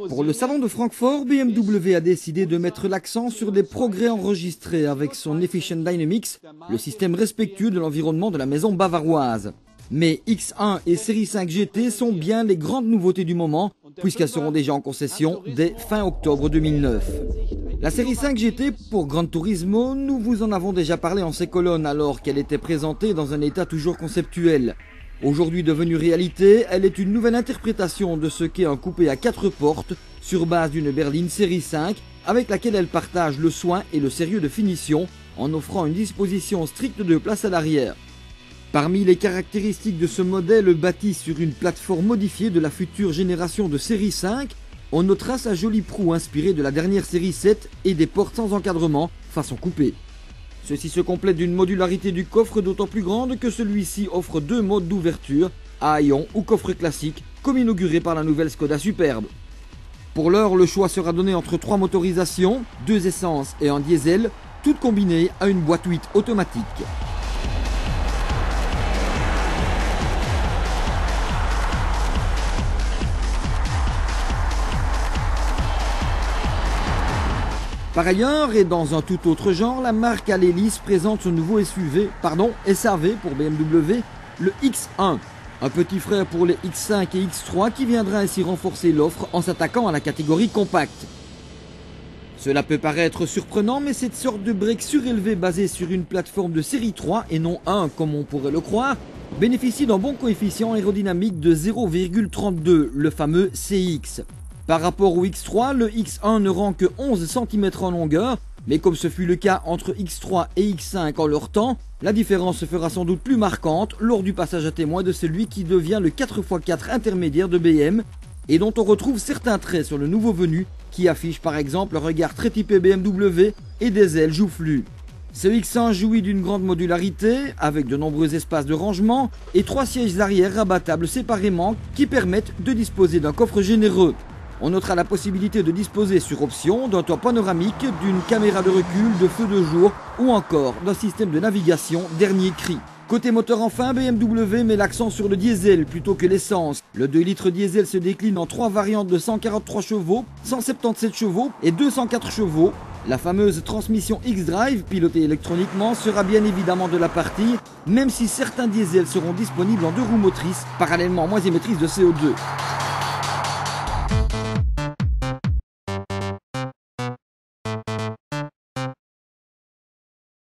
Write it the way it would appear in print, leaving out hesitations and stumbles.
Pour le salon de Francfort, BMW a décidé de mettre l'accent sur des progrès enregistrés avec son Efficient Dynamics, le système respectueux de l'environnement de la maison bavaroise. Mais X1 et Série 5 GT sont bien les grandes nouveautés du moment, puisqu'elles seront déjà en concession dès fin octobre 2009. La Série 5 GT pour Gran Turismo, nous vous en avons déjà parlé en ces colonnes alors qu'elle était présentée dans un état toujours conceptuel. Aujourd'hui devenue réalité, elle est une nouvelle interprétation de ce qu'est un coupé à 4 portes sur base d'une berline Série 5 avec laquelle elle partage le soin et le sérieux de finition en offrant une disposition stricte de place à l'arrière. Parmi les caractéristiques de ce modèle bâti sur une plateforme modifiée de la future génération de Série 5, on notera sa jolie proue inspirée de la dernière Série 7 et des portes sans encadrement façon coupé. Ceci se complète d'une modularité du coffre d'autant plus grande que celui-ci offre 2 modes d'ouverture, à ion ou coffre classique, comme inauguré par la nouvelle Skoda Superbe. Pour l'heure, le choix sera donné entre 3 motorisations, 2 essences et un diesel, toutes combinées à une boîte 8 automatique. Par ailleurs, et dans un tout autre genre, la marque Alelis présente son nouveau SAV pour BMW, le X1. Un petit frère pour les X5 et X3 qui viendra ainsi renforcer l'offre en s'attaquant à la catégorie compacte. Cela peut paraître surprenant, mais cette sorte de break surélevé basée sur une plateforme de série 3 et non 1 comme on pourrait le croire, bénéficie d'un bon coefficient aérodynamique de 0,32, le fameux CX. Par rapport au X3, le X1 ne rend que 11 cm en longueur, mais comme ce fut le cas entre X3 et X5 en leur temps, la différence se fera sans doute plus marquante lors du passage à témoin de celui qui devient le 4x4 intermédiaire de BM et dont on retrouve certains traits sur le nouveau venu qui affiche par exemple un regard très typé BMW et des ailes joufflues. Ce X1 jouit d'une grande modularité avec de nombreux espaces de rangement et 3 sièges arrière rabattables séparément qui permettent de disposer d'un coffre généreux. On notera la possibilité de disposer sur option d'un toit panoramique, d'une caméra de recul, de feu de jour ou encore d'un système de navigation dernier cri. Côté moteur enfin, BMW met l'accent sur le diesel plutôt que l'essence. Le 2 litres diesel se décline en 3 variantes de 143 chevaux, 177 chevaux et 204 chevaux. La fameuse transmission X-Drive, pilotée électroniquement, sera bien évidemment de la partie, même si certains diesels seront disponibles en 2 roues motrices, parallèlement aux moins émettrices de CO2.